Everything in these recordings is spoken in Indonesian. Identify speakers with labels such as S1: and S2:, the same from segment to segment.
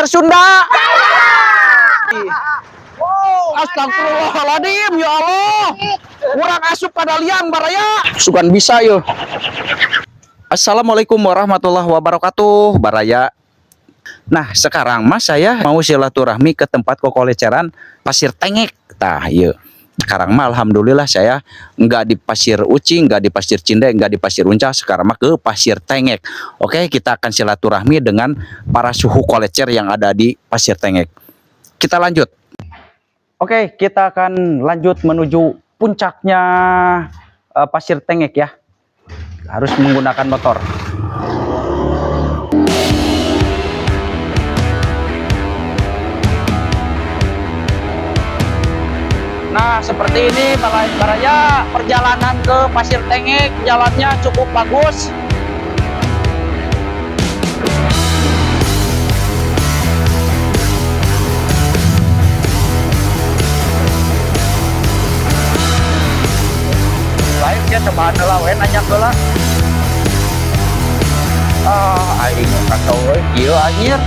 S1: Sunda. Astagfirullahaladzim, ya Allah. Kurang asup pada liang baraya. Sugan bisa yo. Assalamualaikum warahmatullahi wabarakatuh, baraya. Nah, sekarang mas saya mau silaturahmi ke tempat kokoleceran Pasir Tengek. Tah, yuk. Sekarang mah alhamdulillah saya nggak di Pasir Uci, nggak di Pasir Cinde, nggak di Pasir Unca, sekarang mah ke Pasir Tengek. Oke, kita akan silaturahmi dengan para suhu kolecer yang ada di Pasir Tengek. Kita lanjut. Oke, kita akan lanjut menuju puncaknya Pasir Tengek ya. Harus menggunakan motor. Nah, seperti ini baraya perjalanan ke Pasir Tengek, jalannya cukup bagus. Lain dia cobaan lah, nanya lah. Aing kacau euy, kieu anjir.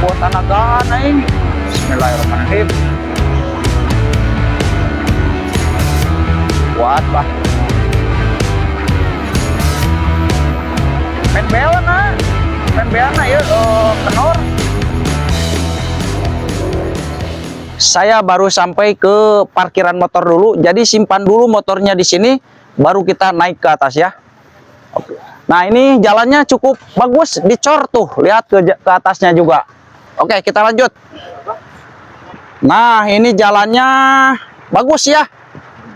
S1: Kuat tanagaan aing. Bismillahirrahmanirrahim. Kuat bah. Main belana ya, kenor. Saya baru sampai ke parkiran motor dulu, jadi simpan dulu motornya di sini, baru kita naik ke atas ya. Nah, ini jalannya cukup bagus, dicor tuh, lihat ke atasnya juga. Oke, kita lanjut. Nah, ini jalannya bagus ya.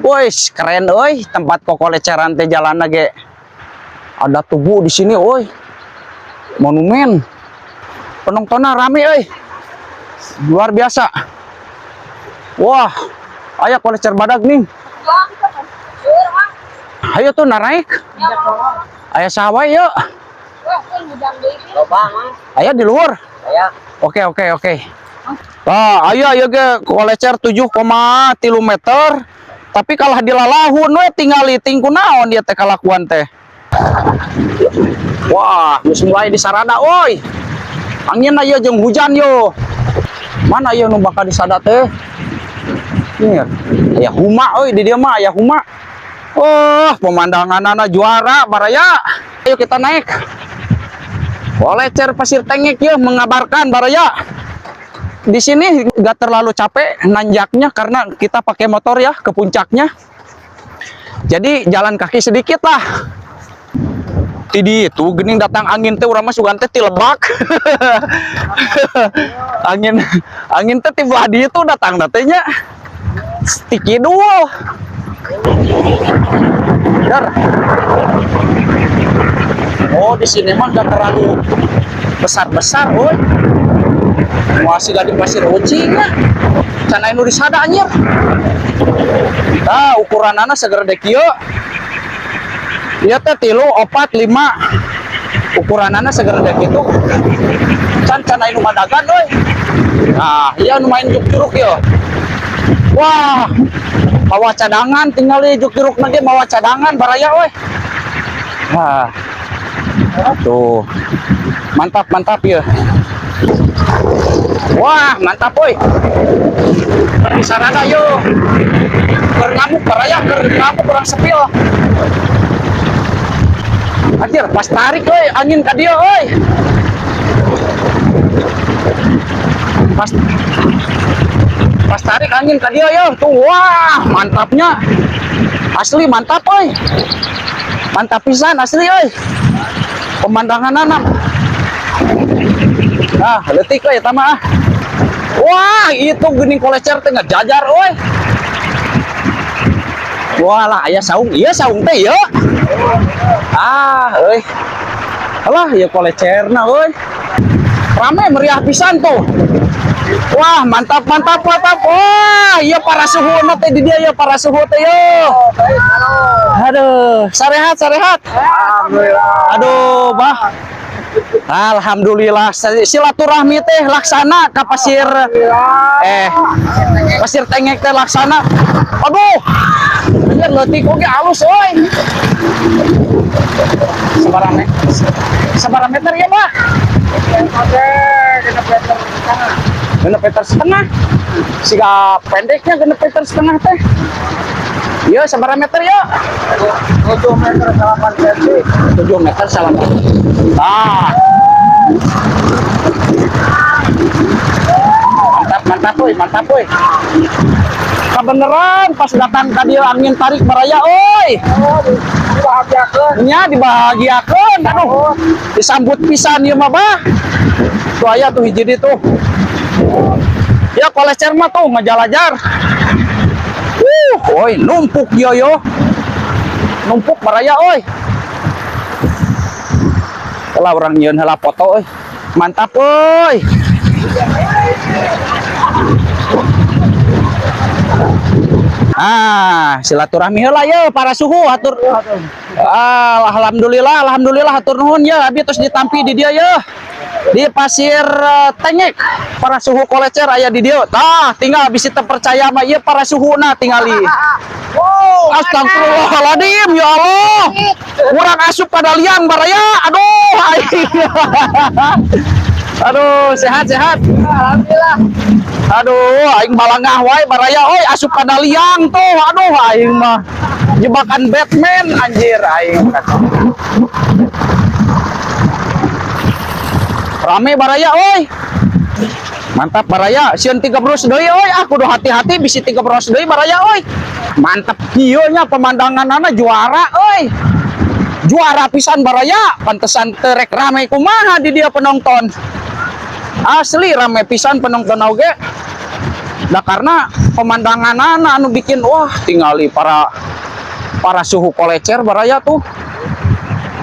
S1: Woi, keren oi, tempat kokoleceran teh jalan lagi. Ada tugu di sini, oi. Monumen. Penontonnya rame oi. Luar biasa. Wah, ayo kolecer badag nih. Ayo tuh naik. Ayo sawah yuk. Ayo di luar. Oke. Nah, ayo ke kolecer 7,3 meter. Tapi kalah dilalahun we tinggal liting kunaon dia teh kalakuan teh. Wah, geus mulai disarada oi. Angin aya jeung hujan yo. Mana aya nu bakal disada teh? Ini aya huma oi di dieu mah aya huma. Oh, pemandanganana juara baraya. Ayo kita naik. Kolecer Pasir Tengek ya mengabarkan baraya. Di sini nggak terlalu capek nanjaknya karena kita pakai motor ya ke puncaknya. Jadi jalan kaki sedikit lah. Tidi itu gening datang angin teh urang mah sugan teh ti Lebak. angin teh ti belah dieu tuh datang datenya. Stiki dulu. Dar. Oh, di sini mah nggak terlalu besar-besar, woi. Masih gak di Pasir Uci nya. Can anu disada anjir. Nah, ukuranana segede kieu. Ieu teh 3, 4, 5. Ukuranana segede kitu. Can anu madagan euy. Nah, ieu anu main juk-juruk ieu. Wah. Bawa cadangan tinggal di juk-juruk lagi bawa cadangan baraya euy. Nah. Tuh. Mantap ya. Wah, mantap boy. Sarana yo. Berngamuk baraya, berngamuk kurang sepil. Anjir, pas tarik euy, angin ka dieu euy. Pas tarik angin ka dieu yo. Tuh, wah, mantapnya. Asli mantap euy. Mantap pisan asli euy. Pemandangan anak. Nah, letik ya tama. Wah, itu gening kolecer teh ngejajar euy. Wah lah, aya saung. Iya saung teh ya. Euy. Alah, ieu kolecerna euy. Rame meriah pisan tuh. Wah, mantap. Wah, iya para suhu teh di dia ya para suhu teh yo. Aduh, sarehat. Alhamdulillah. Aduh, bah. Alhamdulillah silaturahmi teh laksana ke Pasir Tengek teh laksana. Aduh. Anjir leutik oge alus euy. Sabarang meter ya, Pak? Oke, 3 meter. genep meter setengah. Siga pendeknya genep meter setengah teh. Iya, seberapa meter ya?
S2: 7 meter 8 cm.
S1: 7 meter salam. Ah. Mantap woy. Kebeneran pas datang tadi angin tarik baraya, oi.
S2: Oh, dibahagiakeun.
S1: Nya dibahagiakeun. Aduh, disambut pisan ieu mah bah. Tuh aya tuh hiji di tuh. Ya kolecer mah tuh ngajalajar. Oi, numpuk yo. Numpuk baraya, oi. Kalau orang nyieun heula foto, oi. Mantap, oi. Silaturahmi heula ye para suhu atur. Alhamdulillah hatur nuhun ya, abi terus ditampi di dia ya. Di pasir Tengek para suhu kolecer aya di dia. Tah, tinggal bisa terpercaya mah ieu para suhuna tingali. Astagfirullahaladzim, ya Allah. Kurang asup pada liang baraya. Aduh, sehat.
S2: Alhamdulillah.
S1: Aduh, aing balangah wae baraya oi asup kana liang tuh. Aduh, aing mah jebakan Batman anjir aing. Rame baraya oi. Mantap baraya, sieun 30 deui oi. Aku kudu hati-hati bisi 30 deui baraya oi. Mantap kieu nya pemandanganna juara oi. Juara pisan baraya, pantesan terek rame kumaha di dia penonton. Asli rame pisan penonton oge. Nah karena pemandangan anu bikin wah tingali para suhu kolecer baraya tuh.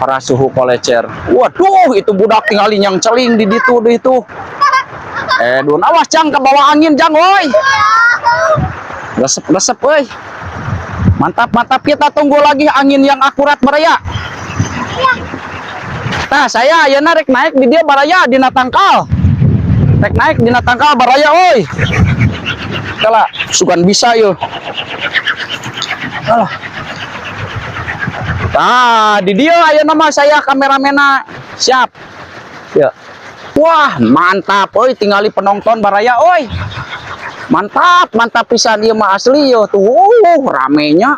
S1: Para suhu kolecer. Waduh, itu budak tingali yang celing di itu. Dun awas jang ke bawah angin jang woi. Resep woi. Mantap kita tunggu lagi angin yang akurat baraya. Nah, saya ayeuna rek naik di dia baraya dina tangkal. Rek naik dina tangkal baraya oi. Kala sugan bisa yo. Alah. Nah, di dia ayeuna mah saya kameramena siap. Ya. Wah, mantap oi tingali penonton baraya oi. Mantap pisan ieu mah asli yo tuh. Ramenya.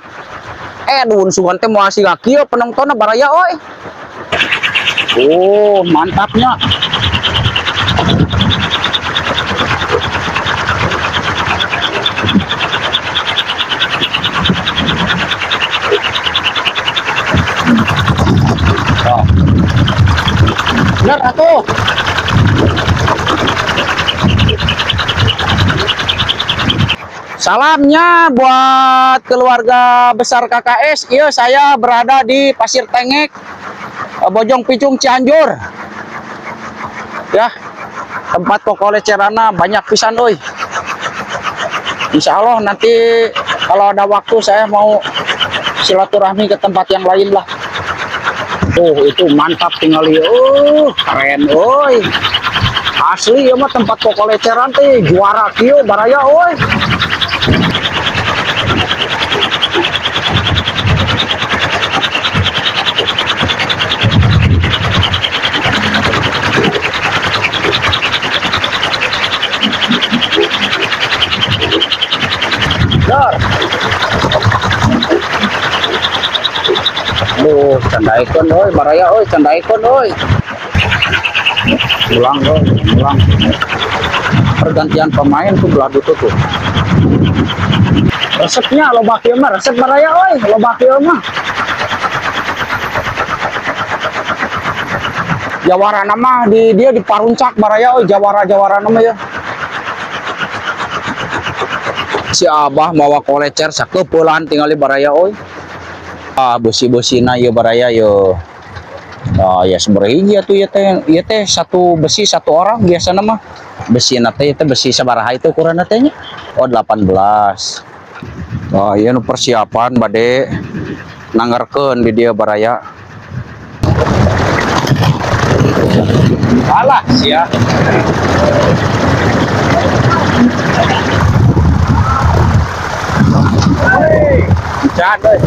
S1: Dun sugan teh moal siga kieu penontonna baraya oi. Mantapnya. Bener atuh. Salamnya buat keluarga besar KKS. Iya, saya berada di Pasir Tengek, Bojong Picung, Cianjur. Ya, tempat kolecerana banyak pisan euy. Insya Allah nanti kalau ada waktu saya mau silaturahmi ke tempat yang lain lah. Itu mantap tingali. Keren euy. Asli ya mah tempat koleceran teh juara kieu baraya euy. Dar. Candaikeun euy baraya euy, candaikeun euy. Ulang. Pergantian pemain tuh belah tuh. Resepnya loba kieu mah, resep baraya euy, loba kieu mah. Jawara nama dia di Paruncak baraya euy, jawara nama ya. Si Abah mawa kolecer sakeupelan tingali baraya euy. Besi-besina ieu baraya yo. Ya seberhiji atuh ieu teh satu besi satu orang biasana mah. Besina teh besi sabaraha itu ukuranna teh nya? 18. Ieu nu persiapan bade nangarkeun di dieu baraya. Alah sia. Jangan euy.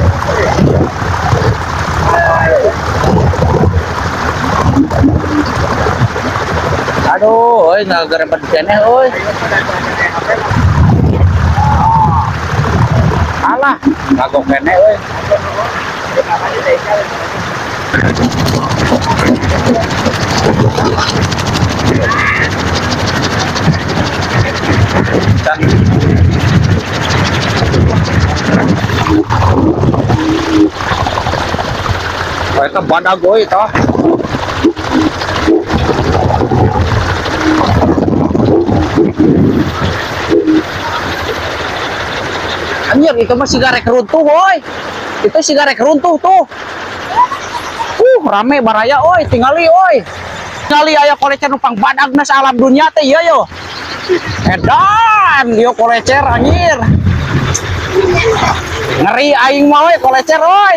S1: Aduh, euy, ngagarepan keneh euy. Alah, ngagok keneh euy. Dan itu badag euy tah. Anjir, itu mah sigarek runtuh woi. Itu sigarek runtuh tuh. Rame baraya oi, tingali oi. Tingali aya kolecer numpang badagna sa alam dunia teh ieu yo. Edan, ieu kolecer anjir. Ngeri aing mah oi kolecer oi.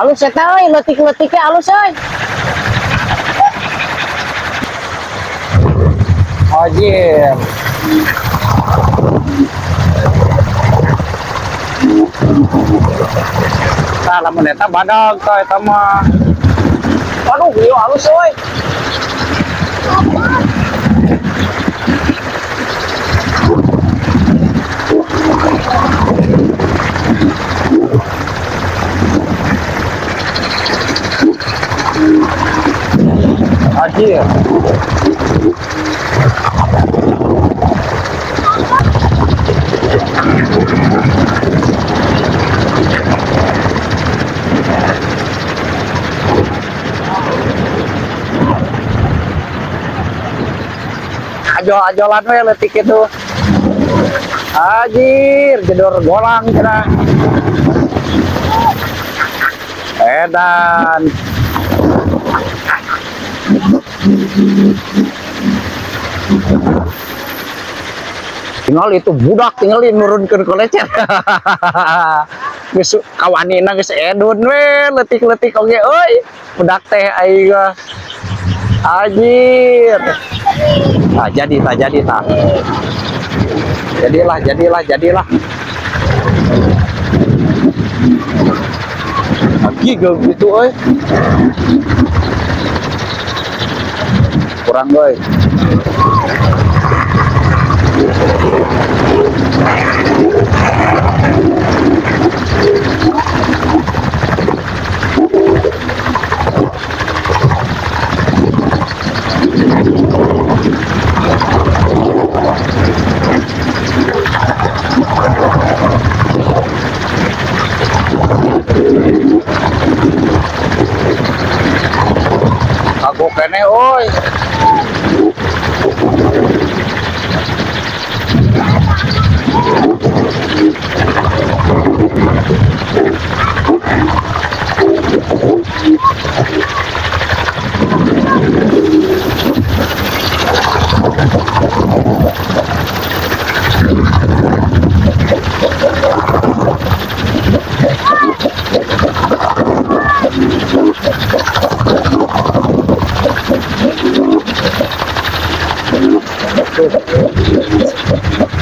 S1: Halus eta euy, leutik-leutiknya halus euy. Anjir. Tah lamun eta badag tah eta mah. Aduh, ieu halus euy. Anjir. Ajo-ajolan we leutik itu. Anjir, jedor golang cenah. Edan. Tinggal itu budak tinggal nurunkeun kolecer. Geus kawanina geus edun we leutik-leutik oge euy. Budak teh aing anjir. Nah, jadi tak. Jadilah. Lagi gitu euy. Kurang euy. Aku kene oi.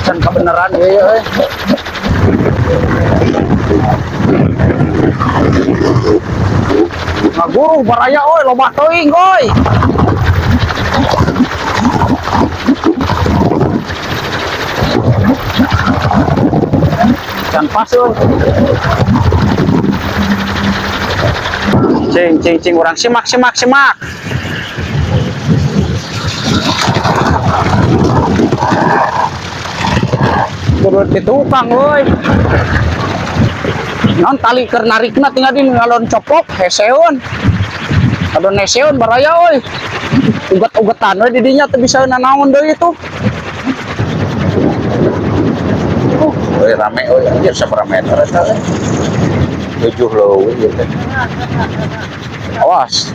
S1: Kan kebenaran ya. Ngaguru baraya oi, loba teuing oi. Can pasung. Cing orang simak. Turut di tukang euy. Non tali keur narikna tinggal di ngalon copok heseun. Ado neseun baraya euy. Uget-ugetan we di dinya teu bisa nanaon deui itu. Euy rame euy anjir sabaraha meter eta. 7 leuwih ieu teh. Awas.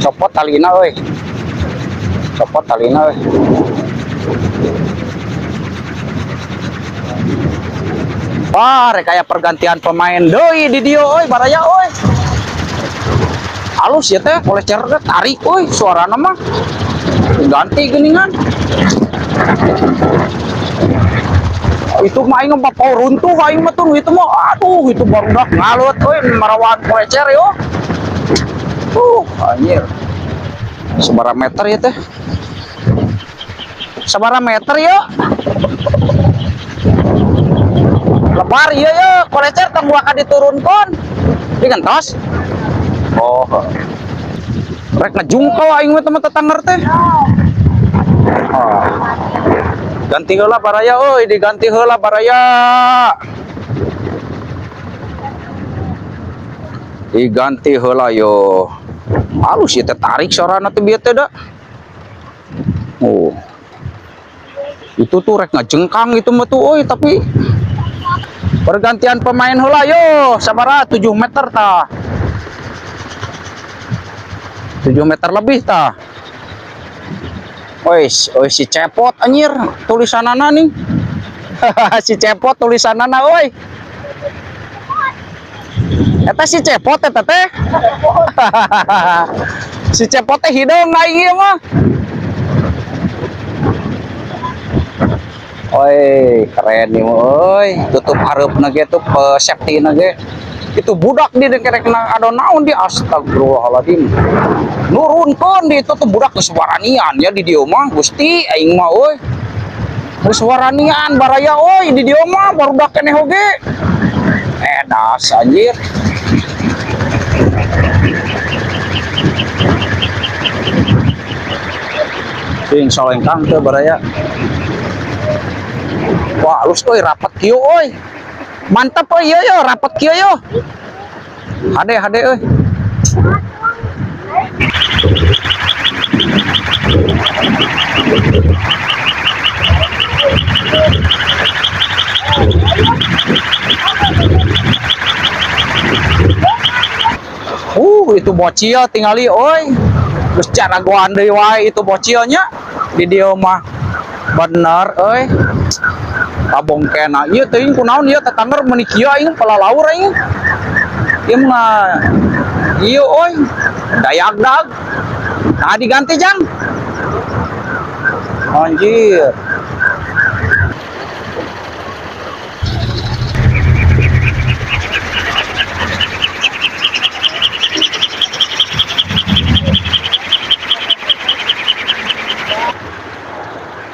S1: Copot talina euy. Wah, rek aya pergantian pemain deui di dieu euy baraya euy. Halus ya teh, kolecer teh tarik euy suarana mah. diganti geningan. Itu mah aing mah pau runtuh aing mah tuh itu mah aduh itu barudak ngalut euy marawan kolecer yo. Anjir. Sabaraha meter ya teh? Sabaraha meter yo? Lebar ieu yo kolecer tong ka diturunkeun. Digentos. Oh. Rek ngajungkau aing mah teman tetangger teh. Oh. Ganti heula baraya euy, diganti heula baraya. Diganti heula yo. Halus ieu teh tarik sorana teh bieu teh da. Oh. Itu tuh rek ngajengkang itu mah tuh euy tapi pergantian pemain heula yo. Sabaraha 7 meter tah. 7 meter lebih tah. Wes, si cepot anjir tulisanana nih. Si cepot tulisanana euy. Eta si cepot eta teh. Si cepot teh hidung aing ieu mah. Oi, keren nih euy. Tutup hareupna ge tuh safety-na ge. Itu budak di dekerek ado naon di astagfirullahaladzim. Nurunkeun di itu tuh budak geus waranian ya di dieu mah Gusti aing mah euy. Geus waranian baraya euy di dieu mah barudak keneh oge. Das anjir. Sing solengkang teh baraya. Wah, halus euy rapat kieu euy. Mantap euy ieu yo rapat kieu yo. Hade euy. Itu bocil tingali euy. Geus caragoan deui wae itu bocilnya di dieu mah. Bener euy. Kabongkena ieu teuing kunaon ieu tetangger meuni kieu aing palalaur aing. Ieu mah ieu euy dayagdag. Nah diganti jang. Anjir.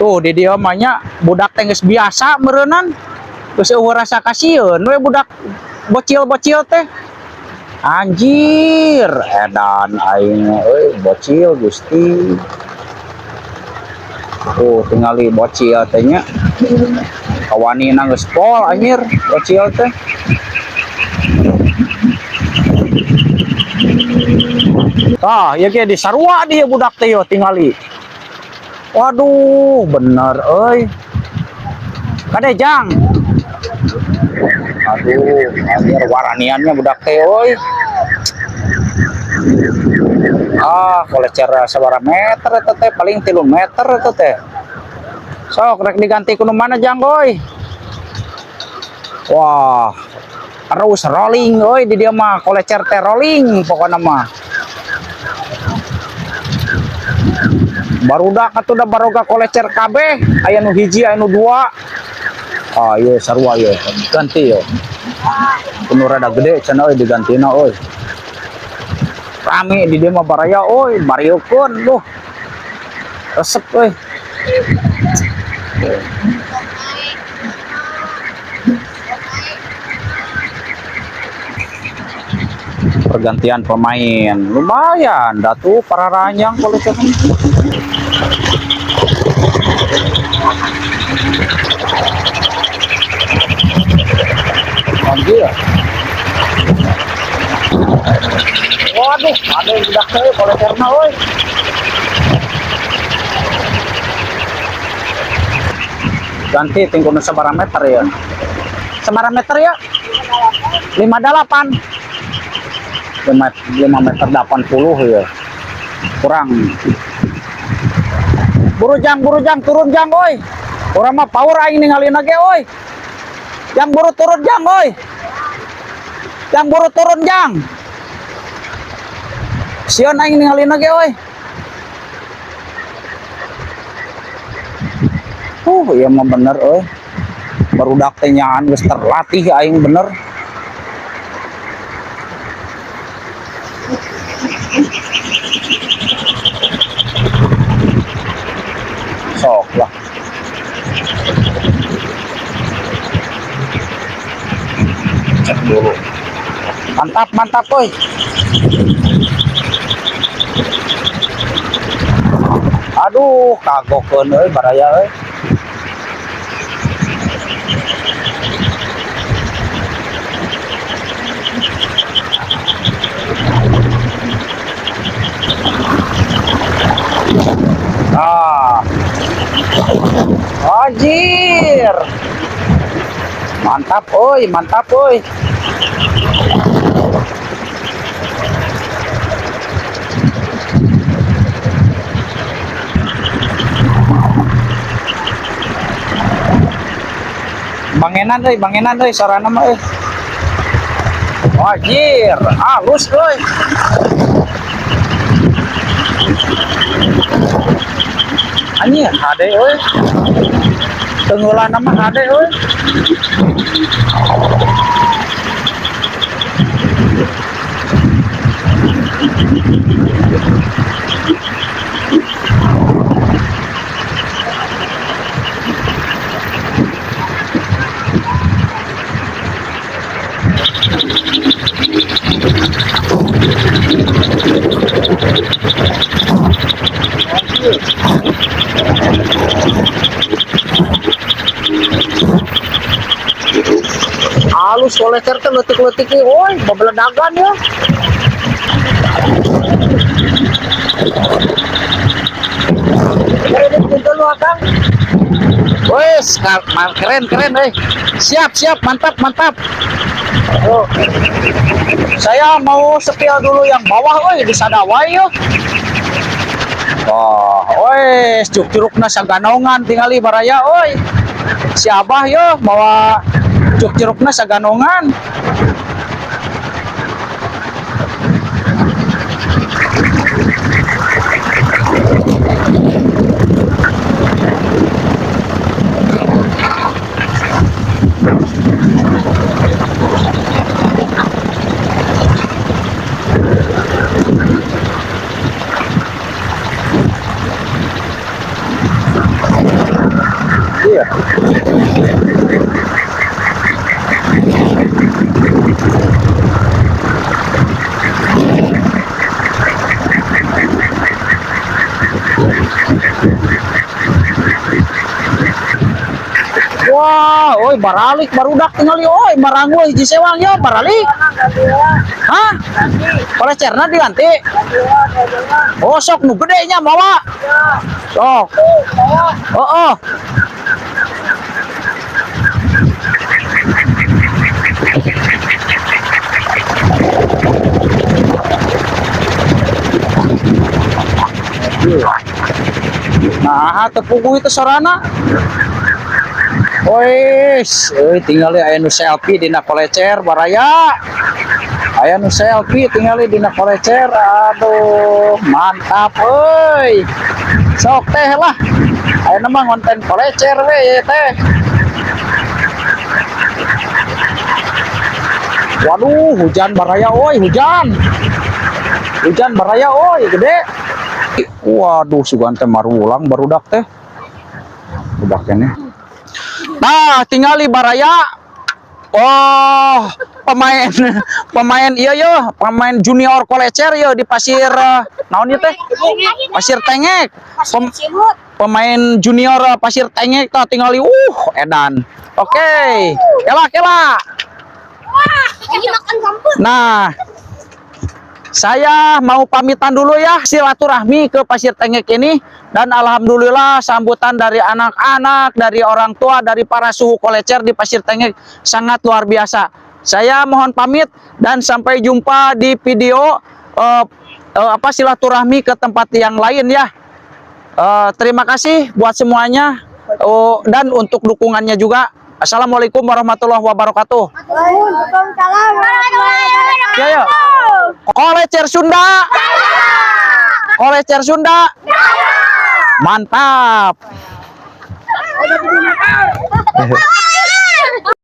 S1: Tuh di dieu mah nya budak teh geus biasa meureunnan. Geus eueuh rasa kasieun we budak bocil-bocil teh. Anjir, edan aing euy bocil Gusti. Oh, tingali bocil teh nya. Kawanina geus pol anjir bocil teh. Tah, ieu ge di sarua dia budak teh yo tingali. Waduh, bener euy. Kade jang. Aduh, anjir waraniannya budak teh euy. Kolecer sabaraha meter eta teh paling 3 meter eta teh. Sok rek diganti kudu mana jang euy. Wah, terus rolling euy di dieu mah kolecer teh rolling pokona mah. Barudak atuh da baroga kolecer kabeh, aya nu hiji aya nu dua. Ieu sarua ieu, ganti yo. Kudu rada gede cenah euy digantina euy. Rame di dieu mah baraya euy, mariokeun duh. Resep euy. Pergantian pemain lumayan dah tuh para ranjang kalau cakap. Anjir. Waduh, ada yang budak saya kalau karena oi. Ganti tinggal sabaraha meter ya. Sabaraha meter ya? 58. 5 meter 80 ya. Kurang. Buru jang turun jang oi. Urang mah power aing ningalina ge oi. Jang buru turun jang oi. Jang buru turun jang. Sieun aing ningalina ge oi. Iya mah bener barudak teh nyaan geus terlatih aing bener. Sok lah. Cek dulu. Mantap, mantap, boy. Aduh, kagokeun euy baraya euy. Ah. Anjir. Mantap, oi, mantap, oi. Bangenan euy, sarana mah euy. Anjir, halus euy. Anjir, hade euy. Tenggeulana mah hade euy. Halus kolecer teh leutik-leutik ieu, oi, babeledagan ya. Ini pintu lu Kang. Wes, keren euy. Siap, mantap. Oh. Saya mau spill dulu yang bawah euy di sadawai yuk. Wah, wes cuk-curugna saganongan tingali baraya euy. Si Abah yo bawa cuk-curugna saganongan. Iya. Wah, oi baralik barudak tinggali oi marang euy hiji sewang yo baralik. Hah? Kolecerna diganti. Oh, sok nu gede nya bawa. Sok. Oh. Nah, tepugu itu sorana. Wes, tinggal aya nu selfie dina kolecer baraya. Aya nu selfie tinggal dina kolecer. Aduh, mantap euy. Sok teh lah. Aya mah konten kolecer we teh. Waduh, hujan baraya oi, hujan. Hujan baraya oi, gede. Waduh, sugan teh marulang barudak teh. Budak keneh. Nah, tinggali baraya. Oh, pemain iya yo, pemain junior kolecer yo di pasir naon ieu teh? Pasir Tengek. Pemain junior pasir Tengek tah tinggali edan. Oke. Kela. Nah, saya mau pamitan dulu ya, silaturahmi ke Pasir Tengek ini. Dan alhamdulillah sambutan dari anak-anak, dari orang tua, dari para suhu kolecer di Pasir Tengek sangat luar biasa. Saya mohon pamit dan sampai jumpa di video silaturahmi ke tempat yang lain ya. Terima kasih buat semuanya dan untuk dukungannya juga. Assalamualaikum warahmatullahi wabarakatuh.
S2: Waalaikumsalam warahmatullahi wabarakatuh.
S1: Ya. Kolecer Sunda. Kolecer Sunda. Mantap.